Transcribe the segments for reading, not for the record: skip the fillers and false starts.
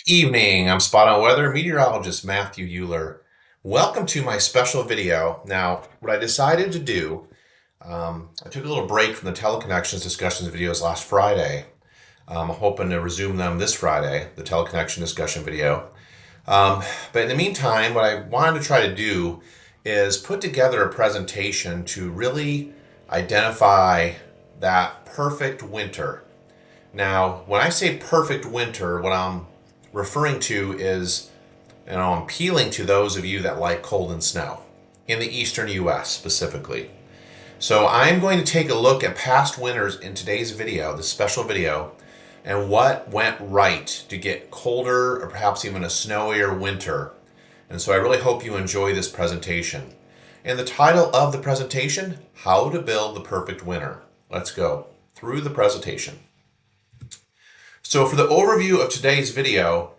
Evening, I'm Spot On Weather meteorologist Matthew Euler. Welcome to my special video. Now, what I decided to do, I took a little break from the teleconnections discussions videos last Friday. I'm hoping to resume them this Friday, the teleconnection discussion video. But in the meantime, what I wanted to try to do is put together a presentation to really identify that perfect winter. Now, when I say perfect winter, what I'm referring to is, I'm appealing to those of you that like cold and snow in the Eastern U.S. specifically. So I'm going to take a look at past winters in today's video, this special video, and what went right to get colder or perhaps even a snowier winter. And so I really hope you enjoy this presentation. And the title of the presentation, How to Build the Perfect Winter. Let's go through the presentation. So for the overview of today's video,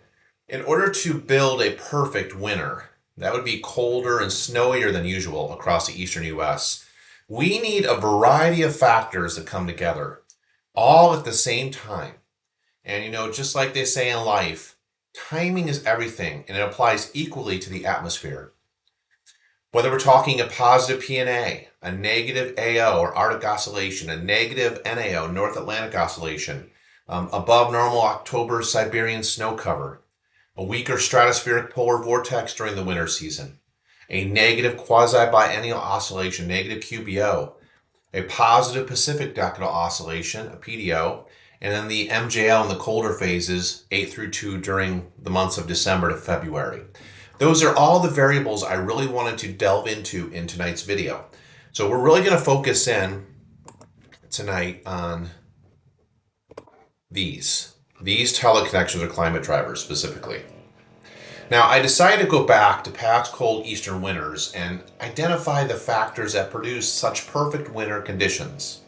in order to build a perfect winter, that would be colder and snowier than usual across the Eastern U.S., we need a variety of factors that come together, all at the same time. And just like they say in life, timing is everything, and it applies equally to the atmosphere. Whether we're talking a positive PNA, a negative AO or Arctic oscillation, a negative NAO, North Atlantic oscillation, above normal October Siberian snow cover, a weaker stratospheric polar vortex during the winter season, a negative quasi-biennial oscillation, negative QBO, a positive Pacific decadal oscillation, a PDO, and then the MJL in the colder phases, 8 through 2 during the months of December to February. Those are all the variables I really wanted to delve into in tonight's video. So we're really going to focus in tonight on these teleconnections or climate drivers specifically. Now, I decided to go back to past cold eastern winters and identify the factors that produce such perfect winter conditions.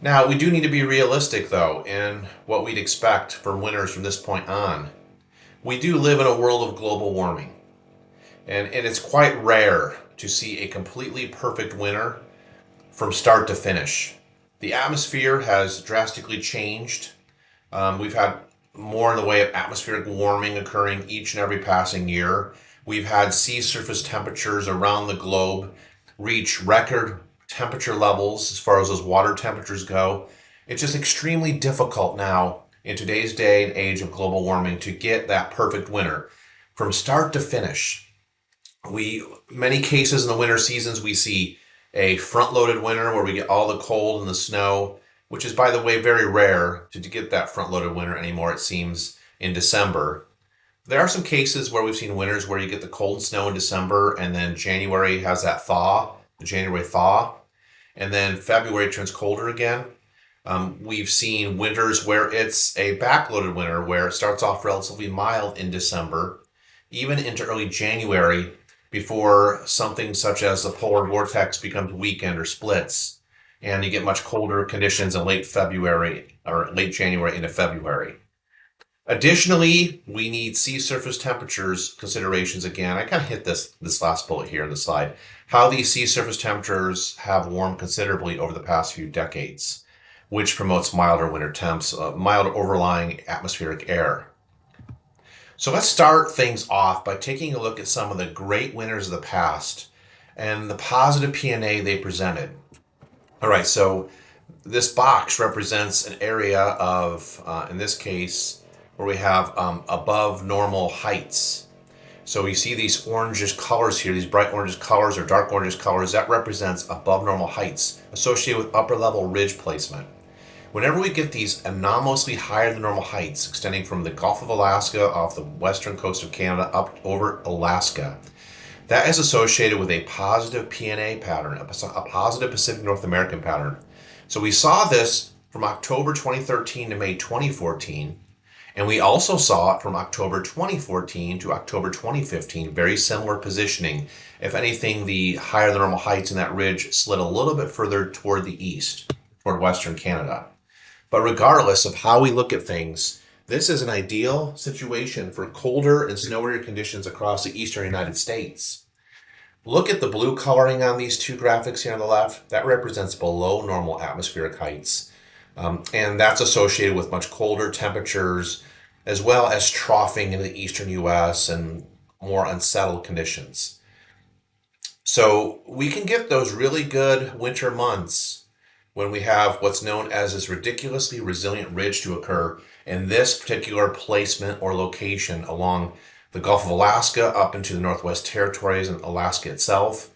Now, we do need to be realistic, though, in what we'd expect for winters from this point on. We do live in a world of global warming, and it's quite rare to see a completely perfect winter from start to finish. The atmosphere has drastically changed. We've had more in the way of atmospheric warming occurring each and every passing year. We've had sea surface temperatures around the globe reach record temperature levels as far as those water temperatures go. It's just extremely difficult now in today's day and age of global warming to get that perfect winter from start to finish. Many cases in the winter seasons, we see a front-loaded winter where we get all the cold and the snow, which is, by the way, very rare to get that front-loaded winter anymore, it seems, in December. There are some cases where we've seen winters where you get the cold and snow in December, and then January has that thaw, the January thaw, and then February turns colder again. We've seen winters where it's a backloaded winter, where it starts off relatively mild in December, even into early January, before something such as the polar vortex becomes weakened or splits, and you get much colder conditions in late February or late January into February. Additionally, we need sea surface temperatures considerations again. I kind of hit this last bullet here in the slide, how these sea surface temperatures have warmed considerably over the past few decades, which promotes milder winter temps, milder overlying atmospheric air. So let's start things off by taking a look at some of the great winters of the past and the positive PNA they presented. All right, so this box represents an area of, in this case, where we have above normal heights. So you see these orangish colors here, these bright orangish colors or dark orangish colors, that represents above normal heights associated with upper level ridge placement. Whenever we get these anomalously higher than normal heights extending from the Gulf of Alaska off the western coast of Canada up over Alaska, that is associated with a positive PNA pattern, a positive Pacific North American pattern. So we saw this from October 2013 to May 2014, and we also saw it from October 2014 to October 2015, very similar positioning. If anything, the higher than normal heights in that ridge slid a little bit further toward the east, toward western Canada. But regardless of how we look at things, this is an ideal situation for colder and snowier conditions across the eastern United States. Look at the blue coloring on these two graphics here on the left. That represents below normal atmospheric heights. And that's associated with much colder temperatures as well as troughing in the Eastern U.S. and more unsettled conditions. So we can get those really good winter months when we have what's known as this ridiculously resilient ridge to occur in this particular placement or location along the Gulf of Alaska up into the Northwest Territories and Alaska itself,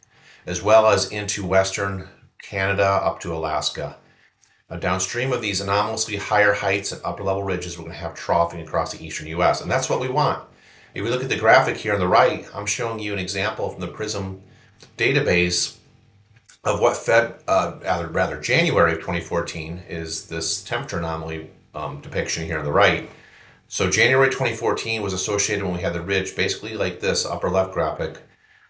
as well as into Western Canada up to Alaska. Downstream of these anomalously higher heights and upper level ridges, we're going to have troughing across the Eastern U.S., and that's what we want. If we look at the graphic here on the right, I'm showing you an example from the PRISM database of what January of 2014 is this temperature anomaly depiction here on the right. So January 2014 was associated when we had the ridge basically like this upper left graphic,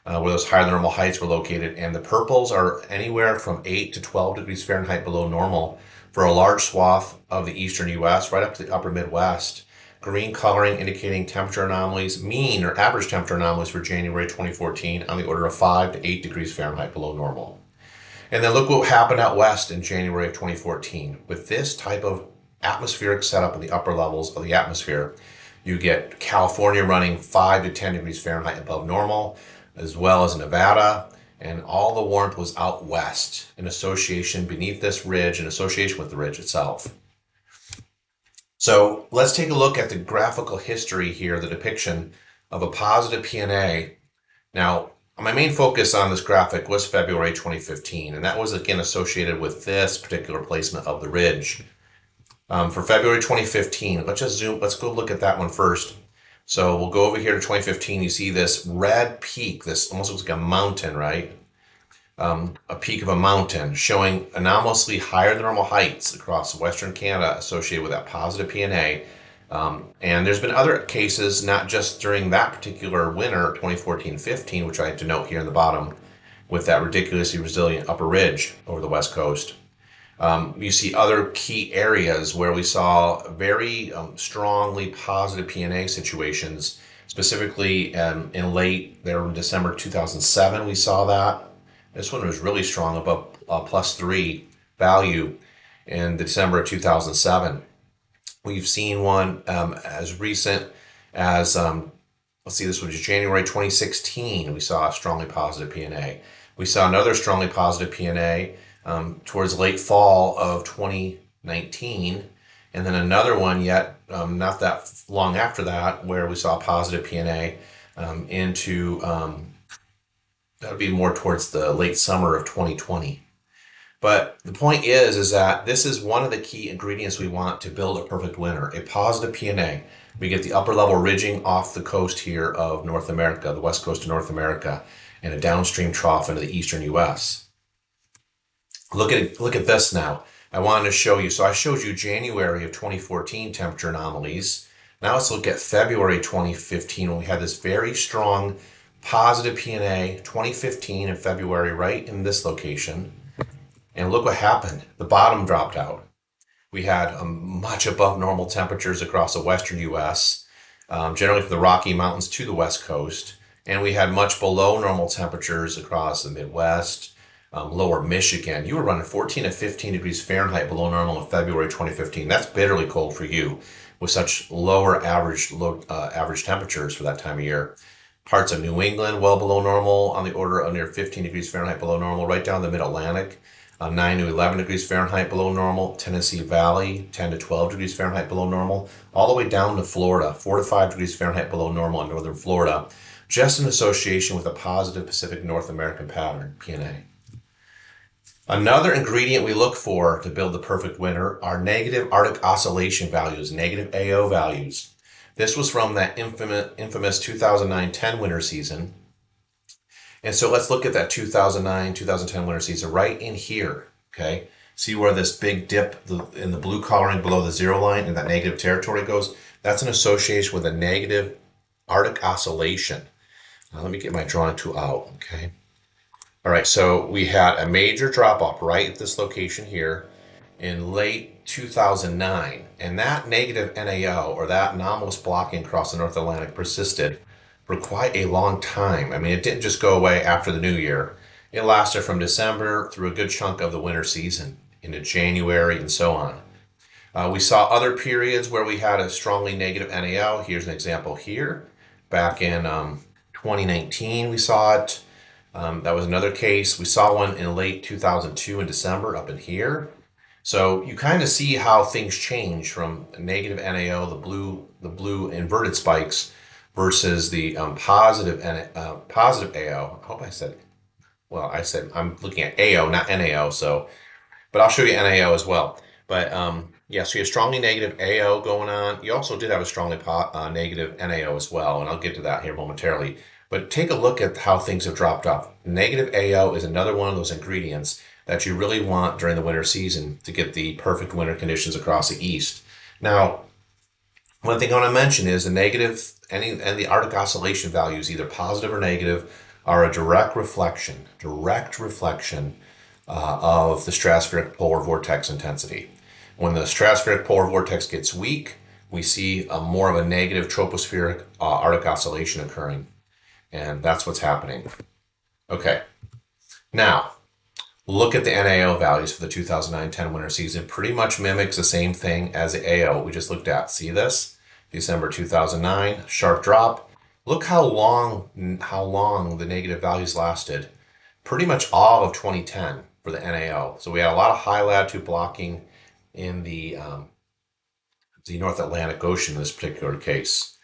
where those higher than normal heights were located, and the purples are anywhere from 8 to 12 degrees Fahrenheit below normal for a large swath of the Eastern U.S. right up to the upper Midwest. Green coloring indicating temperature anomalies, mean or average temperature anomalies for January 2014 on the order of 5 to 8 degrees Fahrenheit below normal. And then look what happened out west in January of 2014. With this type of atmospheric setup in the upper levels of the atmosphere, you get California running 5 to 10 degrees Fahrenheit above normal, as well as Nevada, and all the warmth was out west in association beneath this ridge, in association with the ridge itself. So let's take a look at the graphical history here, the depiction of a positive PNA. Now, my main focus on this graphic was February 2015, and that was again associated with this particular placement of the ridge. For February 2015, let's go look at that one first. So we'll go over here to 2015. You see this red peak, this almost looks like a mountain, right? A peak of a mountain showing anomalously higher than normal heights across Western Canada associated with that positive PNA. And there's been other cases, not just during that particular winter, 2014-15, which I have to note here in the bottom, with that ridiculously resilient upper ridge over the West Coast. You see other key areas where we saw very strongly positive PNA situations, specifically in late, there in December 2007, we saw that. This one was really strong, above +3 value in December of 2007. We've seen one as recent as, let's see, this was January 2016. We saw a strongly positive PNA. We saw another strongly positive PNA towards late fall of 2019. And then another one yet not that long after that where we saw positive PNA into, that would be more towards the late summer of 2020. But the point is that this is one of the key ingredients we want to build a perfect winter, a positive PNA. We get the upper level ridging off the coast here of North America, the west coast of North America, and a downstream trough into the Eastern U.S. Look at this now. I wanted to show you, so I showed you January of 2014 temperature anomalies. Now let's look at February 2015 when we had this very strong positive PNA, 2015 in February, right in this location. And look what happened. The bottom dropped out. We had much above normal temperatures across the western U.S., generally from the Rocky Mountains to the west coast. And we had much below normal temperatures across the Midwest, lower Michigan. You were running 14 to 15 degrees Fahrenheit below normal in February 2015. That's bitterly cold for you with such lower average temperatures for that time of year. Parts of New England well below normal on the order of near 15 degrees Fahrenheit below normal, right down the mid-Atlantic. 9 to 11 degrees Fahrenheit below normal. Tennessee Valley, 10 to 12 degrees Fahrenheit below normal. All the way down to Florida, 4 to 5 degrees Fahrenheit below normal in northern Florida, just in association with a positive Pacific North American pattern, PNA. Another ingredient we look for to build the perfect winter are negative Arctic oscillation values, negative AO values. This was from that infamous 2009-10 winter season. And so let's look at that 2009-2010 winter season right in here, okay? See where this big dip in the blue coloring below the zero line in that negative territory goes? That's an association with a negative Arctic oscillation. Now let me get my drawing tool out, okay? All right, so we had a major drop-off right at this location here in late 2009. And that negative NAO, or that anomalous blocking across the North Atlantic, persisted for quite a long time. I mean, it didn't just go away after the new year. It lasted from December through a good chunk of the winter season into January and so on. We saw other periods where we had a strongly negative NAO. Here's an example here. Back in 2019, we saw it. That was another case. We saw one in late 2002 in December up in here. So you kind of see how things change from negative NAO, the blue inverted spikes, versus the positive AO. I hope I said, well, I said I'm looking at AO, not NAO. So but I'll show you NAO as well. But yeah, so you have strongly negative AO going on. You also did have a strongly negative NAO as well, and I'll get to that here momentarily. But take a look at how things have dropped off. Negative AO is another one of those ingredients that you really want during the winter season to get the perfect winter conditions across the east. Now, one thing I want to mention is the negative and the Arctic oscillation values, either positive or negative, are a direct reflection of the stratospheric polar vortex intensity. When the stratospheric polar vortex gets weak, we see more of a negative tropospheric Arctic oscillation occurring. And that's what's happening. Okay, now look at the NAO values for the 2009-10 winter season. Pretty much mimics the same thing as the AO we just looked at. See this? December 2009, sharp drop. Look how long the negative values lasted. Pretty much all of 2010 for the NAO. So we had a lot of high latitude blocking in the North Atlantic Ocean in this particular case.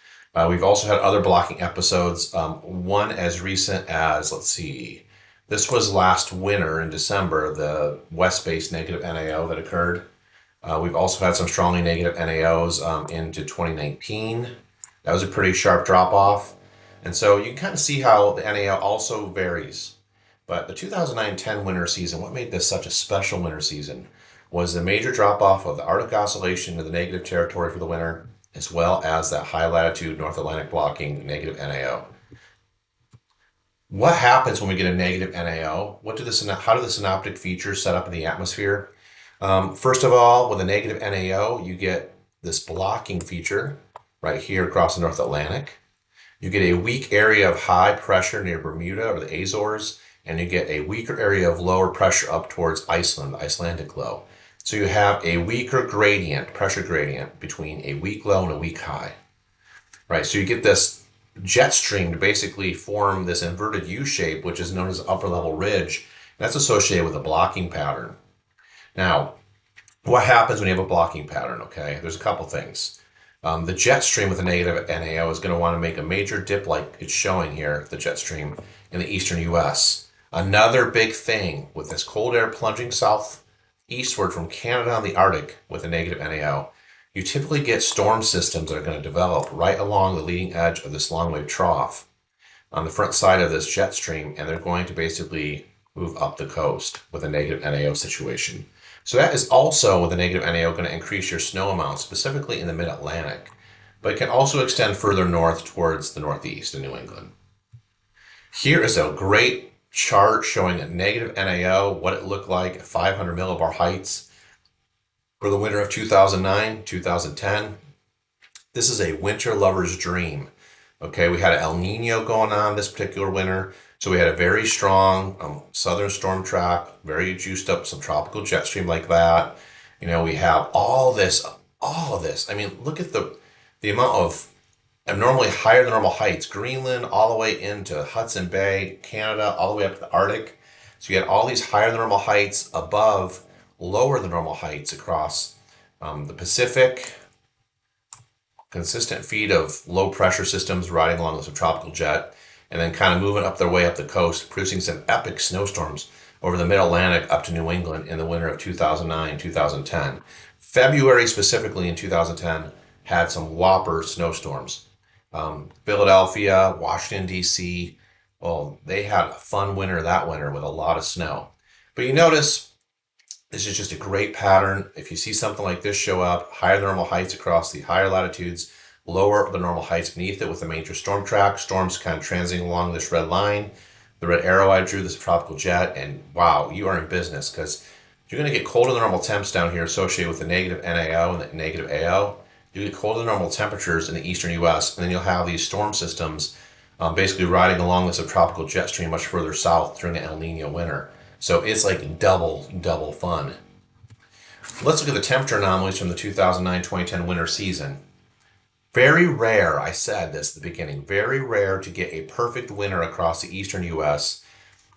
We've also had other blocking episodes. One as recent as, let's see, this was last winter in December, the west-based negative NAO that occurred. We've also had some strongly negative NAOs into 2019. That was a pretty sharp drop-off. And so you can kind of see how the NAO also varies. But the 2009-10 winter season, what made this such a special winter season was the major drop-off of the Arctic oscillation to the negative territory for the winter, as well as that high-latitude North Atlantic blocking negative NAO. What happens when we get a negative NAO? How do the synoptic features set up in the atmosphere? First of all, with a negative NAO, you get this blocking feature right here across the North Atlantic. You get a weak area of high pressure near Bermuda or the Azores, and you get a weaker area of lower pressure up towards Iceland, the Icelandic low. So you have a weaker pressure gradient between a weak low and a weak high. Right, so you get this jet stream to basically form this inverted U shape, which is known as upper level ridge. That's associated with a blocking pattern. Now, what happens when you have a blocking pattern? Okay, there's a couple things. The jet stream with a negative NAO is going to want to make a major dip like it's showing here, the jet stream in the Eastern U.S. Another big thing with this cold air plunging southeastward from Canada and the Arctic with a negative NAO, you typically get storm systems that are going to develop right along the leading edge of this long wave trough on the front side of this jet stream, and they're going to basically move up the coast with a negative NAO situation. So that is also, with a negative NAO, going to increase your snow amount, specifically in the mid-Atlantic, but it can also extend further north towards the Northeast in New England. Here is a great chart showing a negative NAO, what it looked like at 500 millibar heights for the winter of 2009, 2010. This is a winter lover's dream. Okay, we had an El Nino going on this particular winter. So we had a very strong southern storm track, very juiced up, some tropical jet stream like that. We have all this. I mean, look at the amount of abnormally higher than normal heights. Greenland all the way into Hudson Bay, Canada, all the way up to the Arctic. So you had all these higher than normal heights above lower than normal heights across the Pacific. Consistent feed of low pressure systems riding along with some tropical jet, and then kind of moving up their way up the coast, producing some epic snowstorms over the mid-Atlantic up to New England in the winter of 2009, 2010. February specifically in 2010 had some whopper snowstorms. Philadelphia, Washington, D.C., well, they had a fun winter that winter with a lot of snow. But you notice this is just a great pattern. If you see something like this show up, higher than normal heights across the higher latitudes, lower than normal heights beneath it with a major storm track, storms kind of transiting along this red line, the red arrow I drew, this tropical jet, and wow, you are in business, because you're going to get colder than normal temps down here associated with the negative NAO and the negative AO. You get colder than normal temperatures in the Eastern U.S., and then you'll have these storm systems basically riding along this subtropical jet stream much further south during the El Nino winter. So it's like double fun. Let's look at the temperature anomalies from the 2009-2010 winter season. Very rare, I said this at the beginning, very rare to get a perfect winter across the eastern U.S.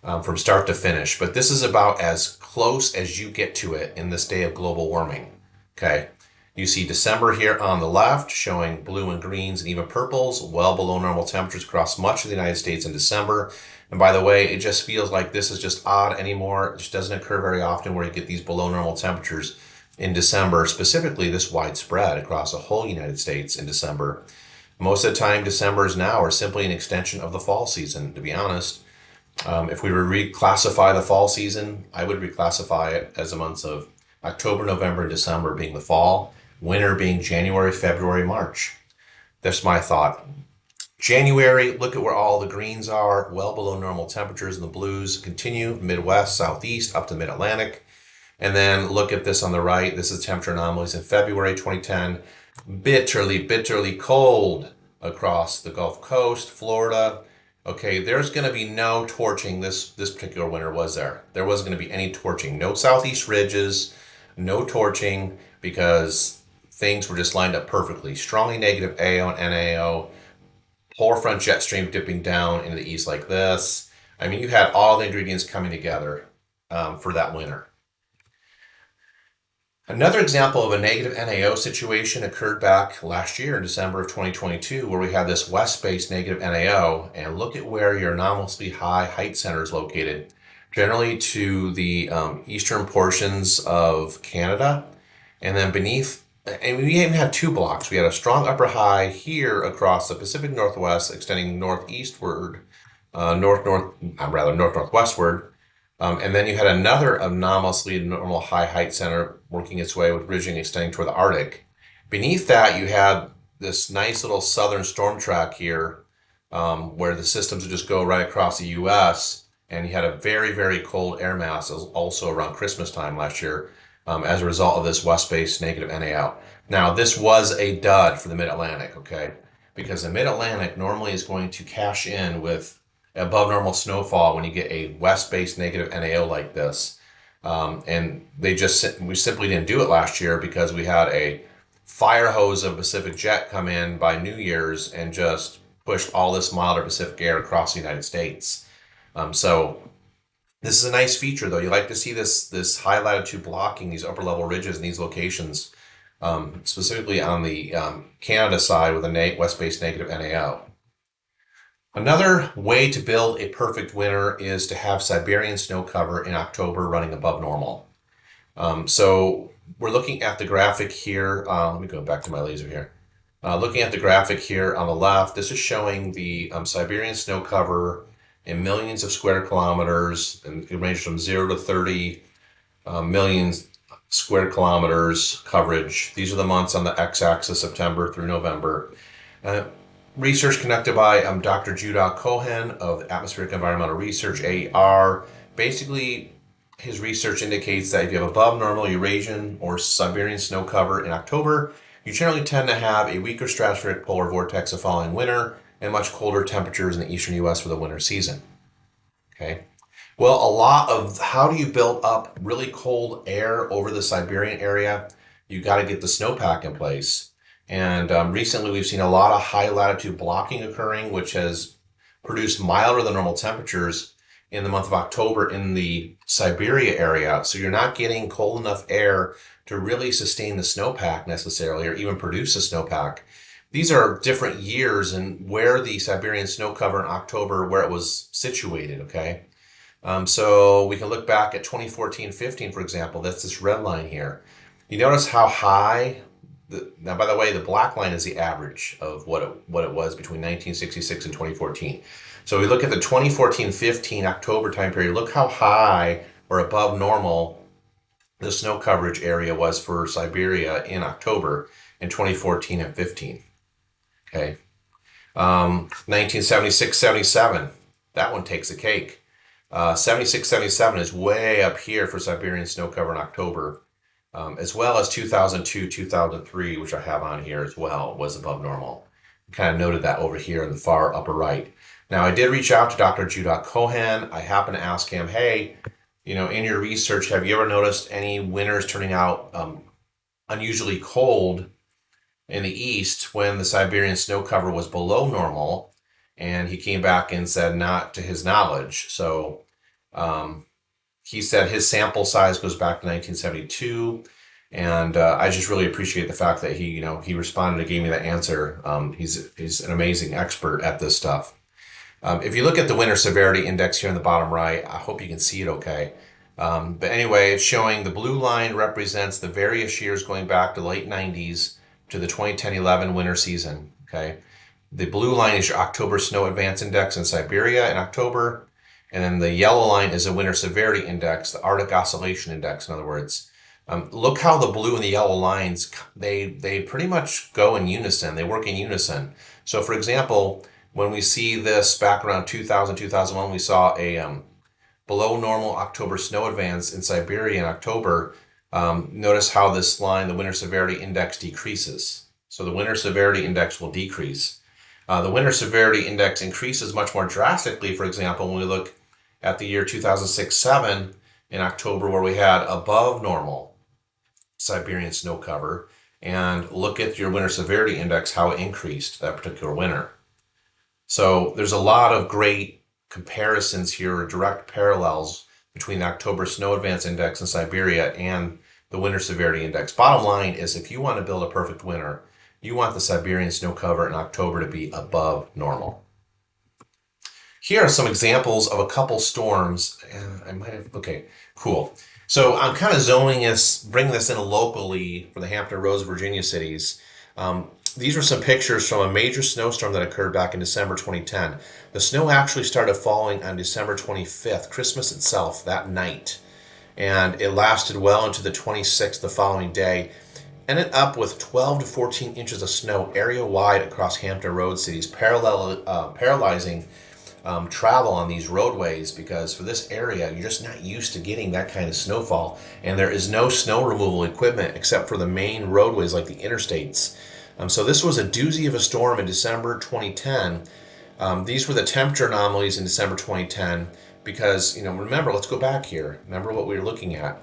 From start to finish, but this is about as close as you get to it in this day of global warming. Okay, you see December here on the left showing blue and greens and even purples, well below normal temperatures across much of the United States in December. And by the way, it just feels like this is just odd anymore. It just doesn't occur very often where you get these below normal temperatures in December, specifically this widespread across the whole United States in December. Most of the time, Decembers now are simply an extension of the fall season, to be honest. If we were to reclassify the fall season, I would reclassify it as the months of October, November, and December being the fall, winter being January, February, March. That's my thought. January, look at where all the greens are, well below normal temperatures, and the blues continue Midwest, Southeast, up to Mid-Atlantic. And then look at this on the right. This is temperature anomalies in February 2010. Bitterly, bitterly cold across the Gulf Coast, Florida. Okay, there's going to be no torching this particular winter, was there? There wasn't going to be any torching. No southeast ridges, no torching, because things were just lined up perfectly. Strongly negative AO and NAO, polar front jet stream dipping down into the east like this. I mean, you had all the ingredients coming together for that winter. Another example of a negative NAO situation occurred back last year in December of 2022, where we had this west-based negative NAO, and look at where your anomalously high height center is located, generally to the eastern portions of Canada, and then beneath, and we even had two blocks. We had a strong upper high here across the Pacific Northwest, extending northeastward, north-northwestward, and then you had another anomalously normal high height center working its way with ridging extending toward the Arctic. Beneath that, you had this nice little southern storm track here, where the systems would just go right across the U.S. And you had a very, very cold air mass also around Christmas time last year as a result of this west-based negative NAO. Now, this was a dud for the Mid-Atlantic, okay? Because the Mid-Atlantic normally is going to cash in with above normal snowfall when you get a west-based negative NAO like this. And we simply didn't do it last year because we had a fire hose of Pacific jet come in by New Year's and just pushed all this milder Pacific air across the United States. So this is a nice feature, though. You like to see this high latitude blocking, these upper level ridges in these locations, specifically on the Canada side with a west-based negative NAO. Another way to build a perfect winter is to have Siberian snow cover in October running above normal. So we're looking at the graphic here. Let me go back to my laser here. Looking at the graphic here on the left, this is showing the Siberian snow cover in millions of square kilometers, and it ranges from 0 to 30 million square kilometers coverage. These are the months on the x-axis, September through November. Research conducted by Dr. Judah Cohen of Atmospheric Environmental Research, AER. Basically, his research indicates that if you have above normal Eurasian or Siberian snow cover in October, you generally tend to have a weaker stratospheric polar vortex the following winter and much colder temperatures in the eastern U.S. for the winter season. Okay. Well, a lot of how do you build up really cold air over the Siberian area? You got to get the snowpack in place. And recently we've seen a lot of high latitude blocking occurring, which has produced milder than normal temperatures in the month of October in the Siberia area. So you're not getting cold enough air to really sustain the snowpack necessarily, or even produce a snowpack. These are different years and where the Siberian snow cover in October, where it was situated, okay? So we can look back at 2014-15, for example. That's this red line here. You notice how high. Now, by the way, the black line is the average of what it was between 1966 and 2014. So we look at the 2014-15 October time period. Look how high or above normal the snow coverage area was for Siberia in October in 2014 and 15. Okay. 1976-77, that one takes the cake. 76-77 is way up here for Siberian snow cover in October. As well as 2002-2003, which I have on here as well, was above normal. Kind of noted that over here in the far upper right. Now, I did reach out to Dr. Judah Cohen. I happened to ask him, hey, In your research, have you ever noticed any winters turning out unusually cold in the east when the Siberian snow cover was below normal? And he came back and said not to his knowledge. So um, he said his sample size goes back to 1972. And I just really appreciate the fact that he responded and gave me that answer. He's an amazing expert at this stuff. If you look at the winter severity index here in the bottom right, I hope you can see it okay. But anyway, it's showing the blue line represents the various years going back to the late 90s to the 2010-11 winter season. Okay. The blue line is your October snow advance index in Siberia in October. And then the yellow line is a winter severity index, the Arctic oscillation index, in other words. Look how the blue and the yellow lines, they pretty much go in unison. They work in unison. So for example, when we see this back around 2000, 2001, we saw a below normal October snow advance in Siberia in October. Notice how this line, the winter severity index, decreases. So the winter severity index will decrease. The winter severity index increases much more drastically, for example, when we look at the year 2006-07 in October, where we had above normal Siberian snow cover, and look at your winter severity index, how it increased that particular winter. So there's a lot of great comparisons here, direct parallels between the October snow advance index in Siberia and the winter severity index. Bottom line is, if you want to build a perfect winter, you want the Siberian snow cover in October to be above normal. Here are some examples of a couple storms. I might have, okay, cool. So I'm kind of bringing this in locally for the Hampton Roads, Virginia cities. These are some pictures from a major snowstorm that occurred back in December 2010. The snow actually started falling on December 25th, Christmas itself, that night. And it lasted well into the 26th the following day. Ended up with 12 to 14 inches of snow area-wide across Hampton Roads cities, paralyzing travel on these roadways, because for this area, you're just not used to getting that kind of snowfall. And there is no snow removal equipment except for the main roadways like the interstates. So this was a doozy of a storm in December 2010. These were the temperature anomalies in December 2010 because, remember, let's go back here. Remember what we were looking at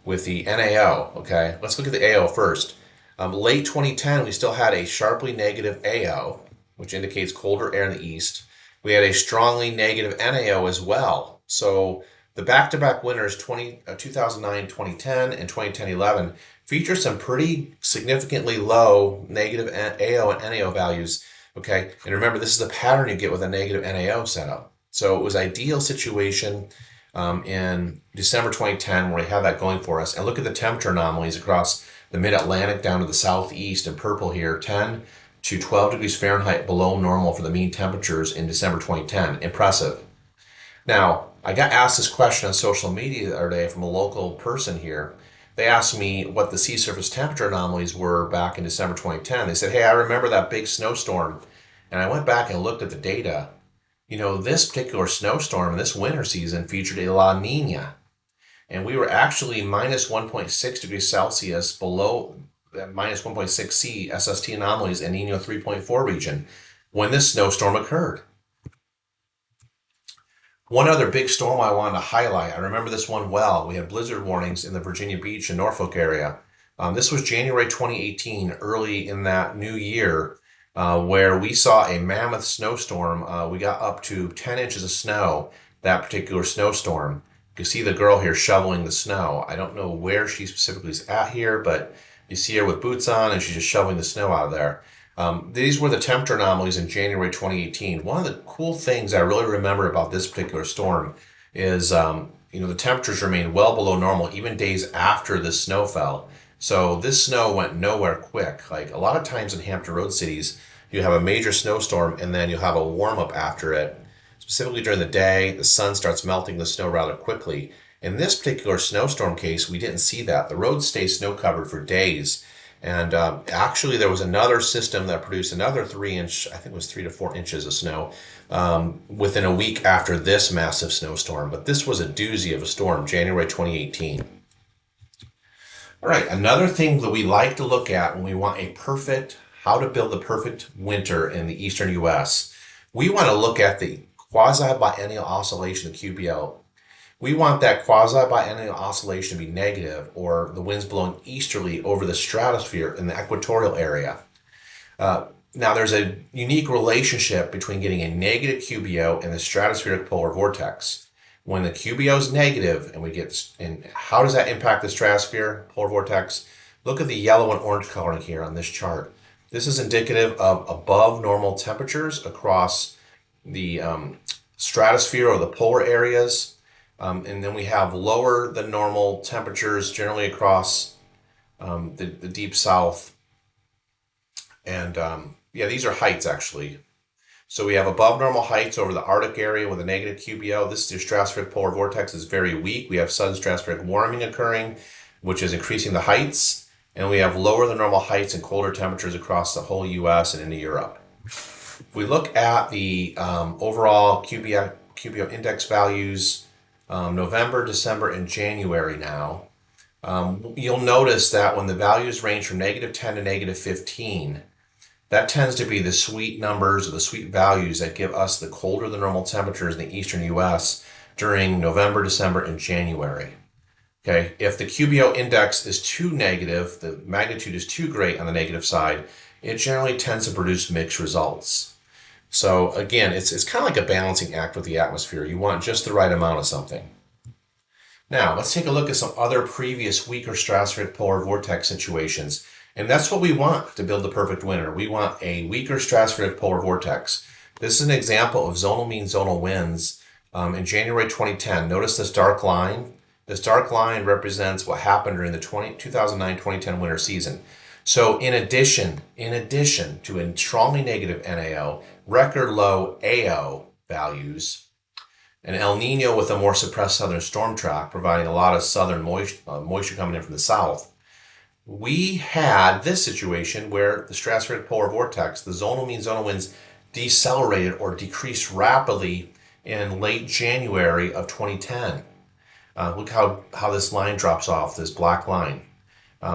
with the NAO, okay? Let's look at the AO first. Late 2010, we still had a sharply negative AO, which indicates colder air in the east. We had a strongly negative NAO as well. So the back-to-back winters 2009, 2010, and 2010-11 feature some pretty significantly low negative AO and NAO values. Okay, and remember, this is the pattern you get with a negative NAO setup. So it was an ideal situation in December 2010 where we have that going for us. And look at the temperature anomalies across the mid-Atlantic down to the southeast in purple here, 10 to 12 degrees Fahrenheit below normal for the mean temperatures in December 2010. Impressive. Now, I got asked this question on social media the other day from a local person here. They asked me what the sea surface temperature anomalies were back in December 2010. They said, hey, I remember that big snowstorm. And I went back and looked at the data. This particular snowstorm this winter season featured a La Nina. And we were actually minus 1.6 degrees Celsius below minus 1.6 C SST anomalies in Nino 3.4 region when this snowstorm occurred. One other big storm I wanted to highlight, I remember this one well. We had blizzard warnings in the Virginia Beach and Norfolk area. This was January 2018, early in that new year, where we saw a mammoth snowstorm. We got up to 10 inches of snow that particular snowstorm. You can see the girl here shoveling the snow. I don't know where she specifically is at here, but you see her with boots on and she's just shoveling the snow out of there. These were the temperature anomalies in January 2018. One of the cool things I really remember about this particular storm is, the temperatures remained well below normal even days after the snow fell. So this snow went nowhere quick. Like a lot of times in Hampton Road cities, you have a major snowstorm and then you'll have a warm up after it. Specifically during the day, the sun starts melting the snow rather quickly. In this particular snowstorm case, we didn't see that. The roads stay snow covered for days. And actually, there was another system that produced another 3-inch, I think it was 3 to 4 inches of snow within a week after this massive snowstorm. But this was a doozy of a storm, January 2018. All right, another thing that we like to look at when we want how to build the perfect winter in the Eastern U.S., we want to look at the quasi-biennial oscillation, the QBO. We want that quasi-biennial oscillation to be negative, or the winds blowing easterly over the stratosphere in the equatorial area. Now, there's a unique relationship between getting a negative QBO and the stratospheric polar vortex. When the QBO is negative, and how does that impact the stratosphere polar vortex? Look at the yellow and orange coloring here on this chart. This is indicative of above normal temperatures across the stratosphere or the polar areas. And then we have lower than normal temperatures generally across the deep south. And these are heights actually. So we have above normal heights over the Arctic area with a negative QBO. This is your stratospheric polar vortex is very weak. We have sudden stratospheric warming occurring, which is increasing the heights. And we have lower than normal heights and colder temperatures across the whole U.S. and into Europe. If we look at the overall QBO index values, November, December, and January now, you'll notice that when the values range from negative 10 to negative 15, that tends to be the sweet numbers or the sweet values that give us the colder than normal temperatures in the Eastern U.S. during November, December, and January. Okay, if the QBO index is too negative, the magnitude is too great on the negative side, it generally tends to produce mixed results. So again, it's kind of like a balancing act with the atmosphere. You want just the right amount of something. Now, let's take a look at some other previous weaker stratospheric polar vortex situations. And that's what we want to build the perfect winter. We want a weaker stratospheric polar vortex. This is an example of zonal mean zonal winds in January 2010. Notice this dark line. This dark line represents what happened during the 2009-2010 winter season. So in addition to a strongly negative NAO, record low AO values, an El Nino with a more suppressed southern storm track, providing a lot of southern moisture coming in from the south, we had this situation where the stratospheric polar vortex, the zonal mean zonal winds, decelerated or decreased rapidly in late January of 2010. Look how this line drops off, this black line.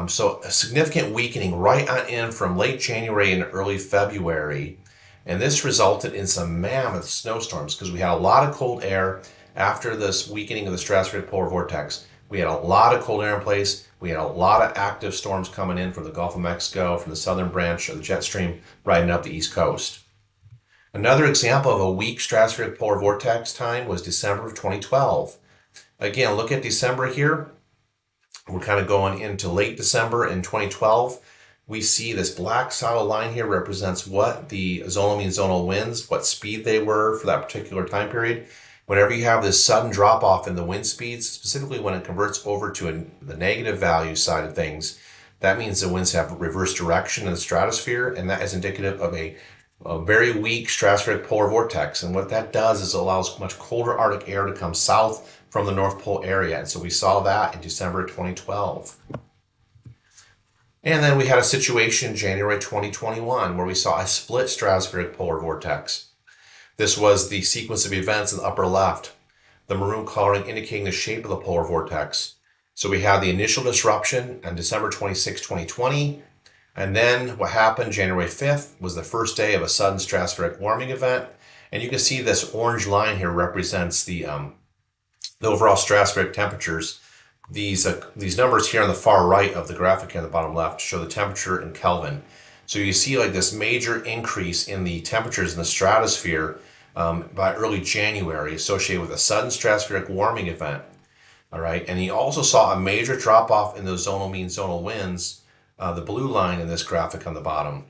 So a significant weakening right on in from late January and early February. And this resulted in some mammoth snowstorms because we had a lot of cold air after this weakening of the stratospheric polar vortex. We had a lot of cold air in place. We had a lot of active storms coming in from the Gulf of Mexico, from the southern branch of the jet stream, riding up the East Coast. Another example of a weak stratospheric polar vortex time was December of 2012. Again, look at December here. We're kind of going into late December in 2012. We see this black solid line here represents what the zonal mean zonal winds, what speed they were for that particular time period. Whenever you have this sudden drop off in the wind speeds, specifically when it converts over to the negative value side of things, that means the winds have reverse direction in the stratosphere, and that is indicative of a very weak stratospheric polar vortex. And what that does is it allows much colder Arctic air to come south from the North Pole area. And so we saw that in December 2012. And then we had a situation in January 2021 where we saw a split stratospheric polar vortex. This was the sequence of events in the upper left, the maroon coloring indicating the shape of the polar vortex. So we had the initial disruption on December 26, 2020. And then what happened January 5th was the first day of a sudden stratospheric warming event. And you can see this orange line here represents the overall stratospheric temperatures. These numbers here on the far right of the graphic here on the bottom left show the temperature in Kelvin. So you see like this major increase in the temperatures in the stratosphere by early January associated with a sudden stratospheric warming event. All right, and you also saw a major drop off in those zonal mean zonal winds, the blue line in this graphic on the bottom.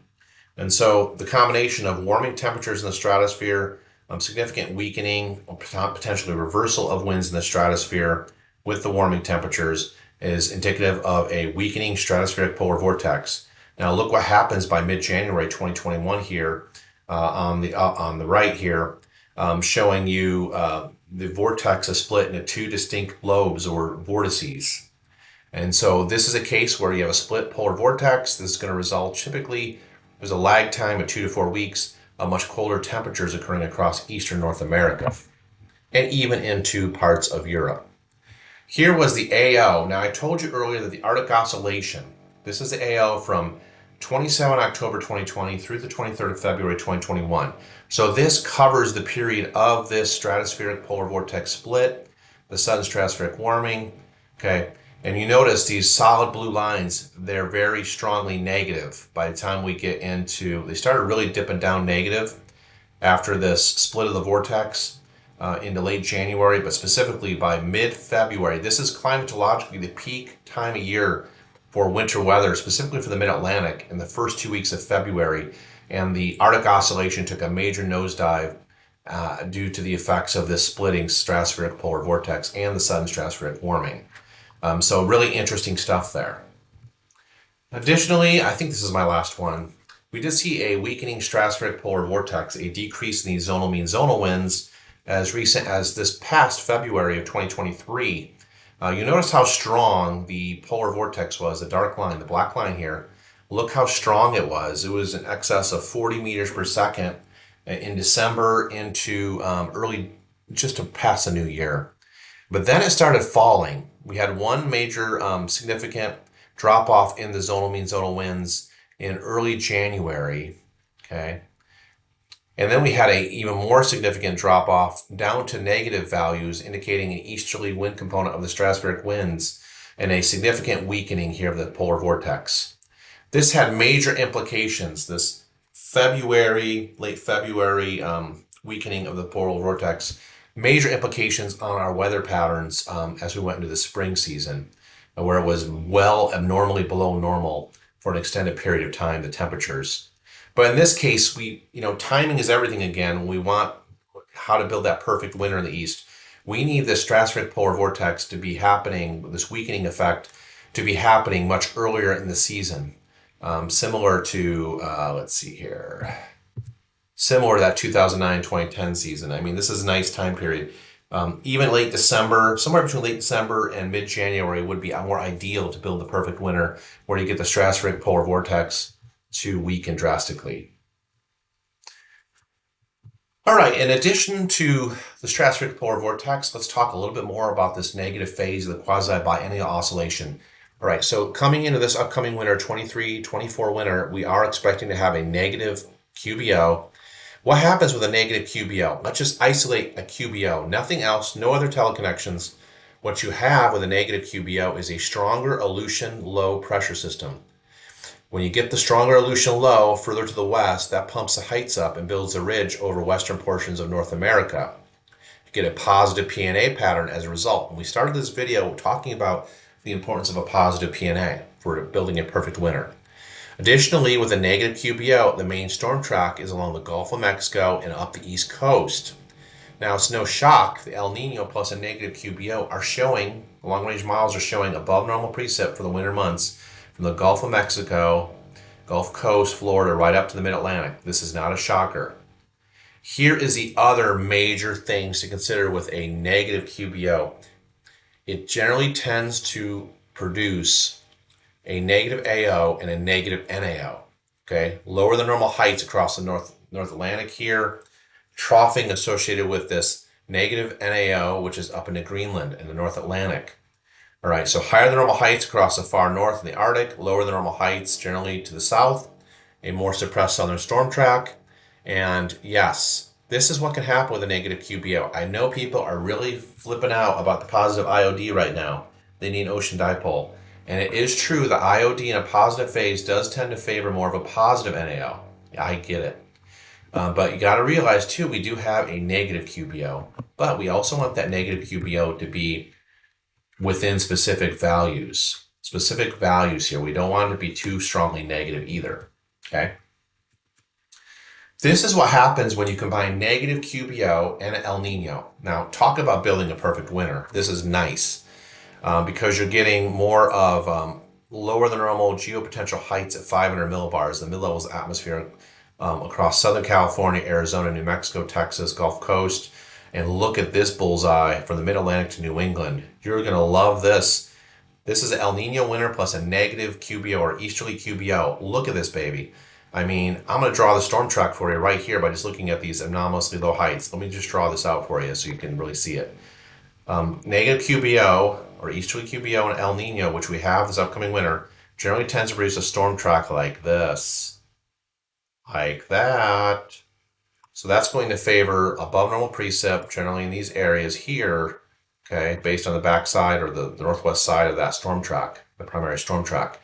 And so the combination of warming temperatures in the stratosphere, significant weakening, or potentially reversal of winds in the stratosphere with the warming temperatures is indicative of a weakening stratospheric polar vortex. Now look what happens by mid-January 2021 here on the right here, showing you the vortex is split into two distinct lobes or vortices. And so this is a case where you have a split polar vortex. This is going to result typically, there's a lag time of 2 to 4 weeks of much colder temperatures occurring across eastern North America and even into parts of Europe. Here was the AO. Now I told you earlier that the Arctic Oscillation, this is the AO from 27 October 2020 through the 23rd of February 2021. So this covers the period of this stratospheric polar vortex split the sudden stratospheric warming. Okay, and you notice these solid blue lines, they're very strongly negative by the time we get into, they started really dipping down negative after this split of the vortex into late January, but specifically by mid-February. This is climatologically the peak time of year for winter weather, specifically for the mid-Atlantic in the first 2 weeks of February. And the Arctic Oscillation took a major nosedive due to the effects of this splitting stratospheric polar vortex and the sudden stratospheric warming. So really interesting stuff there. Additionally, I think this is my last one. We did see a weakening stratospheric polar vortex, a decrease in the zonal mean zonal winds as recent as this past February of 2023. You notice how strong the polar vortex was, the dark line, the black line here. Look how strong it was. It was in excess of 40 meters per second in December into early, just to pass the new year. But then it started falling. We had one major significant drop off in the zonal mean zonal winds in early January. Okay. And then we had a even more significant drop off down to negative values, indicating an easterly wind component of the stratospheric winds and a significant weakening here of the polar vortex. This had major implications. This late February weakening of the polar vortex, major implications on our weather patterns as we went into the spring season, where it was well abnormally below normal for an extended period of time, the temperatures. But in this case, timing is everything again. We want how to build that perfect winter in the East. We need this stratospheric polar vortex to be happening, this weakening effect, to be happening much earlier in the season. Similar to, similar to that 2009-2010 season. I mean, this is a nice time period. Even late December, somewhere between late December and mid-January would be more ideal to build the perfect winter where you get the stratospheric polar vortex to weaken drastically. All right, in addition to the stratospheric polar vortex, let's talk a little bit more about this negative phase of the quasi-biennial oscillation. All right, so coming into this upcoming winter, 23-24 winter, we are expecting to have a negative QBO. What happens with a negative QBO? Let's just isolate a QBO, nothing else, no other teleconnections. What you have with a negative QBO is a stronger Aleutian low pressure system. When you get the stronger Aleutian low further to the west, that pumps the heights up and builds a ridge over western portions of North America. You get a positive PNA pattern as a result. And we started this video talking about the importance of a positive PNA for building a perfect winter. Additionally, with a negative QBO, the main storm track is along the Gulf of Mexico and up the East Coast. Now, it's no shock, the El Nino plus a negative QBO are showing, long-range models are showing above normal precip for the winter months from the Gulf of Mexico, Gulf Coast, Florida, right up to the Mid-Atlantic. This is not a shocker. Here is the other major things to consider with a negative QBO. It generally tends to produce a negative AO and a negative NAO. Okay, lower than normal heights across the North Atlantic here, troughing associated with this negative NAO, which is up into Greenland and the North Atlantic. All right, so higher than normal heights across the far north in the Arctic, lower than normal heights generally to the south, a more suppressed southern storm track. And yes, this is what can happen with a negative QBO. I know people are really flipping out about the positive IOD right now. They need an ocean dipole. And it is true the IOD in a positive phase does tend to favor more of a positive NAO. Yeah, I get it. But you got to realize too, we do have a negative QBO, but we also want that negative QBO to be within specific values. Specific values here. We don't want it to be too strongly negative either. Okay. This is what happens when you combine negative QBO and El Nino. Now, talk about building a perfect winter. This is nice. Because you're getting more of lower than normal geopotential heights at 500 millibars, the mid-levels of atmosphere across Southern California, Arizona, New Mexico, Texas, Gulf Coast. And look at this bullseye from the Mid-Atlantic to New England. You're going to love this. This is an El Nino winter plus a negative QBO or easterly QBO. Look at this, baby. I mean, I'm going to draw the storm track for you right here by just looking at these anomalously low heights. Let me just draw this out for you so you can really see it. Negative QBO or easterly QBO and El Nino, which we have this upcoming winter, generally tends to produce a storm track like this. Like that. So that's going to favor above normal precip, generally in these areas here. okay, based on the backside or the northwest side of that storm track, the primary storm track.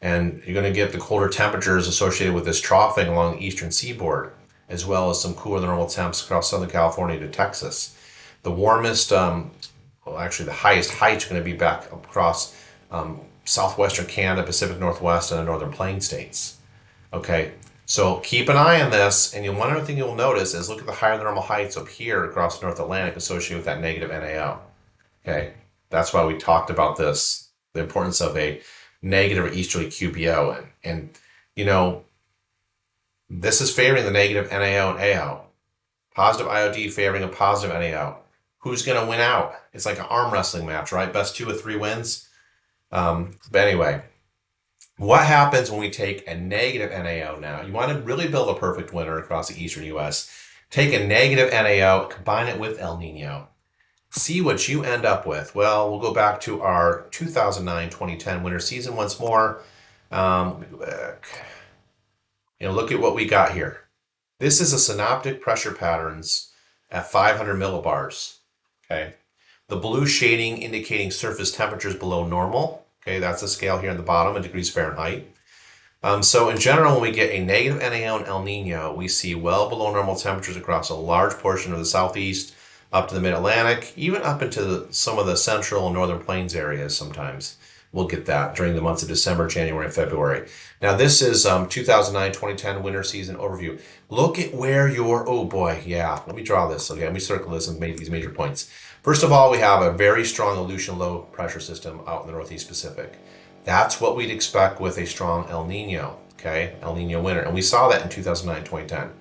And you're going to get the colder temperatures associated with this troughing along the eastern seaboard, as well as some cooler than normal temps across Southern California to Texas. The warmest, well, actually, the highest heights are going to be back across southwestern Canada, Pacific Northwest, and the northern plain states. Okay, so keep an eye on this, and one other thing you'll notice is look at the higher than normal heights up here across the North Atlantic associated with that negative NAO. Okay, that's why we talked about this, the importance of a negative or easterly QPO, and you know this is favoring the negative NAO and AO. Positive IOD favoring a positive NAO. Who's going to win out? It's like an arm wrestling match, right? Best 2 of 3 wins. But anyway, what happens when we take a negative NAO now? You want to really build a perfect winter across the Eastern U.S. Take a negative NAO, combine it with El Nino. See what you end up with. Well, we'll go back to our 2009-2010 winter season once more. Go back. Look at what we got here. This is a synoptic pressure patterns at 500 millibars. Okay. The blue shading indicating surface temperatures below normal. Okay, that's the scale here on the bottom in degrees Fahrenheit. So in general, when we get a negative NAO and El Nino, we see well below normal temperatures across a large portion of the southeast, up to the mid-Atlantic, even up into some of the central and northern plains areas sometimes. We'll get that during the months of December, January, and February. Now, this is 2009-2010 winter season overview. Look at where your, oh boy, yeah, let me draw this. Okay, let me circle this and make these major points. First of all, we have a very strong Aleutian low pressure system out in the Northeast Pacific. That's what we'd expect with a strong El Nino, okay, El Nino winter. And we saw that in 2009-2010.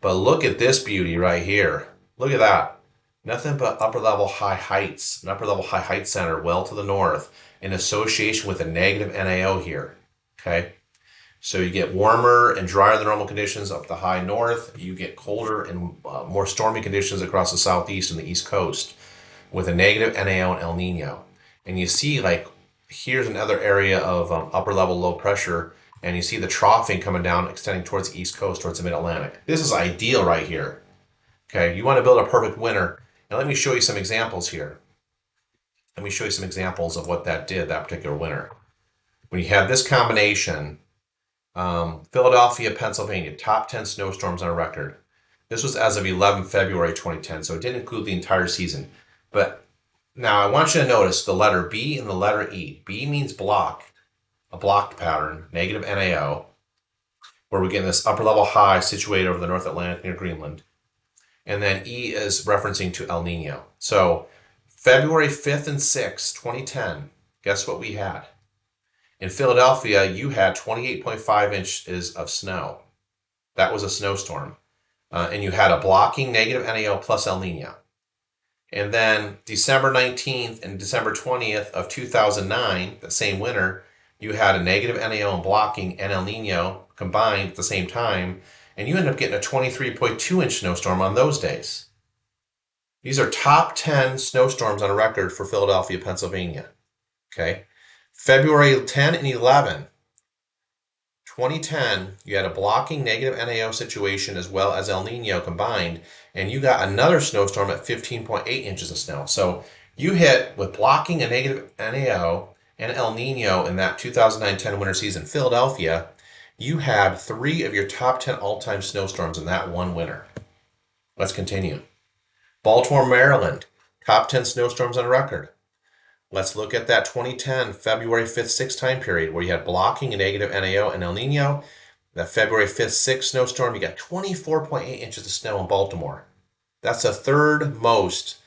But look at this beauty right here. Look at that. Nothing but upper level high heights, an upper level high height center well to the north in association with a negative NAO here, okay? So you get warmer and drier than normal conditions up the high north. You get colder and more stormy conditions across the southeast and the east coast with a negative NAO and El Nino. And you see, like, here's another area of upper level low pressure, and you see the troughing coming down, extending towards the east coast, towards the mid-Atlantic. This is ideal right here. Okay, you want to build a perfect winter. And let me show you some examples here. Let me show you some examples of what that did that particular winter. When you had this combination, Philadelphia, Pennsylvania, top 10 snowstorms on record. This was as of 11 February 2010, so it didn't include the entire season. But now I want you to notice the letter B and the letter E. B means block, a blocked pattern, negative NAO, where we're getting this upper level high situated over the North Atlantic near Greenland. And then E is referencing to El Nino. So February 5th and 6th, 2010, guess what we had? In Philadelphia, you had 28.5 inches of snow. That was a snowstorm. And you had a blocking negative NAO plus El Nino. And then December 19th and December 20th of 2009, the same winter, you had a negative NAO and blocking and El Nino combined at the same time, and you end up getting a 23.2 inch snowstorm on those days. These are top 10 snowstorms on record for Philadelphia, Pennsylvania. Okay. February 10 and 11, 2010, you had a blocking negative NAO situation as well as El Nino combined, and you got another snowstorm at 15.8 inches of snow. So you hit with blocking a negative NAO and El Nino in that 2009-10 winter season. Philadelphia, you had 3 of your top 10 all-time snowstorms in that one winter. Let's continue. Baltimore, Maryland, top 10 snowstorms on record. Let's look at that 2010 February 5th, 6th time period where you had blocking a negative NAO and El Nino. That February 5th, 6th snowstorm, you got 24.8 inches of snow in Baltimore. That's the third most,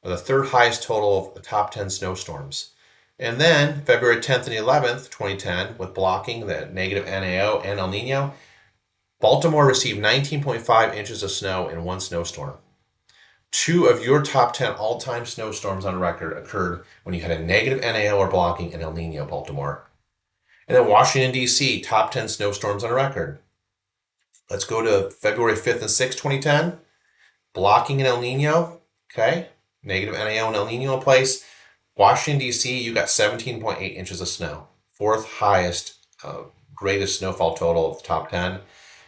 or the third highest total of the top 10 snowstorms. And then February 10th and 11th, 2010, with blocking the negative NAO and El Nino, Baltimore received 19.5 inches of snow in one snowstorm. 2 of your top 10 all-time snowstorms on record occurred when you had a negative NAO or blocking in El Nino, Baltimore. And then Washington, D.C., top 10 snowstorms on record. Let's go to February 5th and 6th, 2010. Blocking in El Nino, okay? Negative NAO and El Nino in place. Washington, D.C., you got 17.8 inches of snow. 4th highest, greatest snowfall total of the top 10.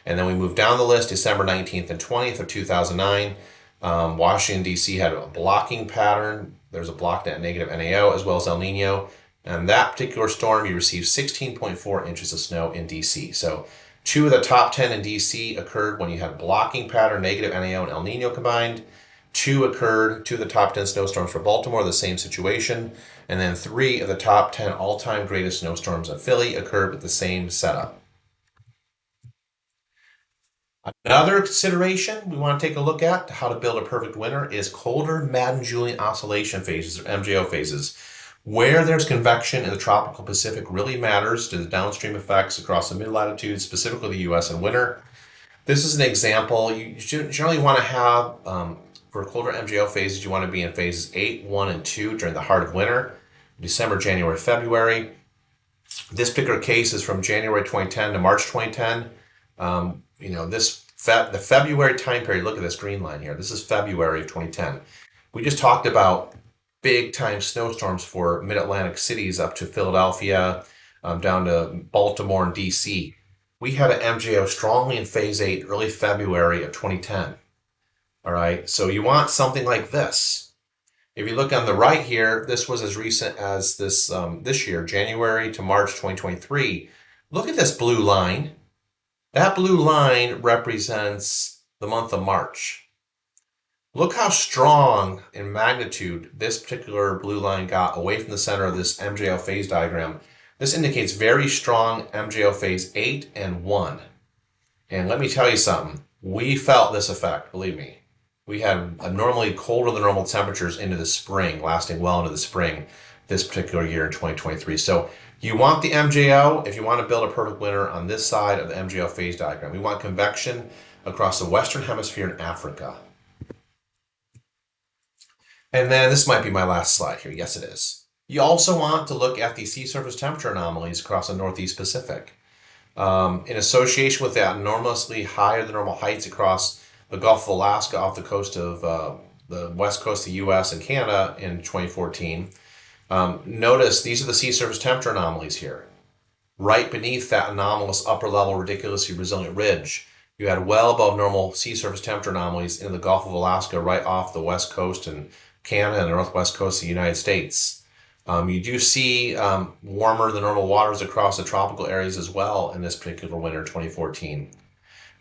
And then we move down the list, December 19th and 20th of 2009. Washington, D.C. had a blocking pattern, There's a block net negative NAO as well as El Nino. And that particular storm, you received 16.4 inches of snow in DC. So 2 of the top 10 in DC occurred when you had blocking pattern, negative NAO and El Nino combined. 2 of the top 10 snowstorms for Baltimore, the same situation. And then 3 of the top 10 all-time greatest snowstorms in Philly occurred with the same setup. Another consideration we want to take a look at how to build a perfect winter is colder Madden-Julian oscillation phases, or MJO phases. Where there's convection in the tropical Pacific really matters to the downstream effects across the mid-latitudes, specifically the U.S. in winter. This is an example. You generally want to have, for colder MJO phases, you want to be in phases 8, 1, and 2 during the heart of winter, December, January, February. This particular case is from January 2010 to March 2010. The February time period, look at this green line here. This is February of 2010. We just talked about big time snowstorms for mid-Atlantic cities up to Philadelphia, down to Baltimore and DC. We had an MJO strongly in phase 8 early February of 2010. All right, so you want something like this. If you look on the right here, this was as recent as this year, January to March 2023. Look at this blue line. That blue line represents the month of March. Look how strong in magnitude this particular blue line got away from the center of this MJO phase diagram. This indicates very strong MJO phase 8 and 1. And let me tell you something. We felt this effect, believe me. We had abnormally colder than normal temperatures into the spring, lasting well into the spring this particular year in 2023. So you want the MJO if you want to build a perfect winter on this side of the MJO phase diagram. We want convection across the Western Hemisphere and Africa. And then this might be my last slide here. Yes, it is. You also want to look at the sea surface temperature anomalies across the Northeast Pacific. In association with that enormously higher than normal heights across the Gulf of Alaska off the coast of the west coast of the U.S. and Canada in 2014, notice these are the sea surface temperature anomalies here. Right beneath that anomalous upper level ridiculously resilient ridge, you had well above normal sea surface temperature anomalies in the Gulf of Alaska right off the west coast and Canada and the northwest coast of the United States. You do see warmer than normal waters across the tropical areas as well in this particular winter, 2014.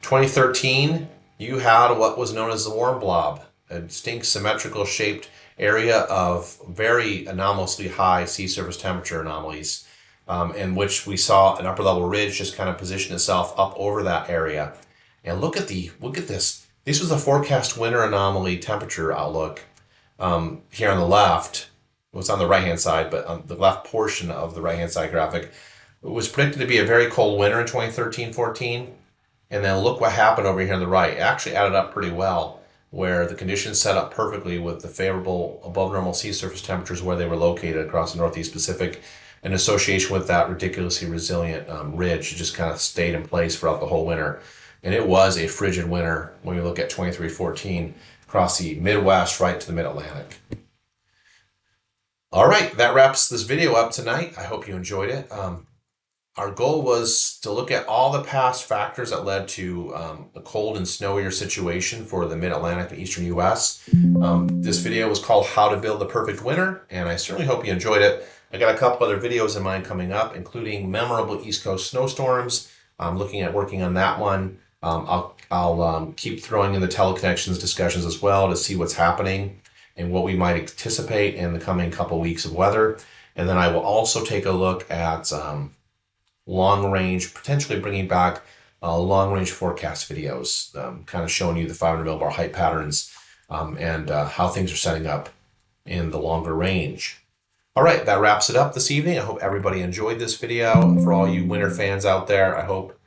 2013, you had what was known as the warm blob, a distinct symmetrical shaped area of very anomalously high sea surface temperature anomalies, in which we saw an upper level ridge just kind of position itself up over that area. And look at this. This was the forecast winter anomaly temperature outlook here on the left. It's on the right hand side, but on the left portion of the right hand side graphic, it was predicted to be a very cold winter in 2013-14. And then look what happened over here on the right. It actually added up pretty well, where the conditions set up perfectly with the favorable above normal sea surface temperatures where they were located across the Northeast Pacific in association with that ridiculously resilient ridge. It just kind of stayed in place throughout the whole winter. And it was a frigid winter when we look at 23-14 across the Midwest right to the Mid-Atlantic. All right, that wraps this video up tonight. I hope you enjoyed it. Our goal was to look at all the past factors that led to a cold and snowier situation for the Mid-Atlantic and Eastern U.S. This video was called How to Build the Perfect Winter, and I certainly hope you enjoyed it. I got a couple other videos in mind coming up, including memorable East Coast snowstorms. I'm looking at working on that one. I'll keep throwing in the teleconnections discussions as well to see what's happening and what we might anticipate in the coming couple weeks of weather. And then I will also take a look at long range, potentially bringing back long range forecast videos, kind of showing you the 500 millibar height patterns and how things are setting up in the longer range. All right, that wraps it up this evening. I hope everybody enjoyed this video. For all you winter fans out there, I hope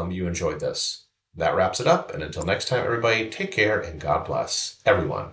you enjoyed this. That wraps it up. And until next time, everybody, take care and God bless everyone.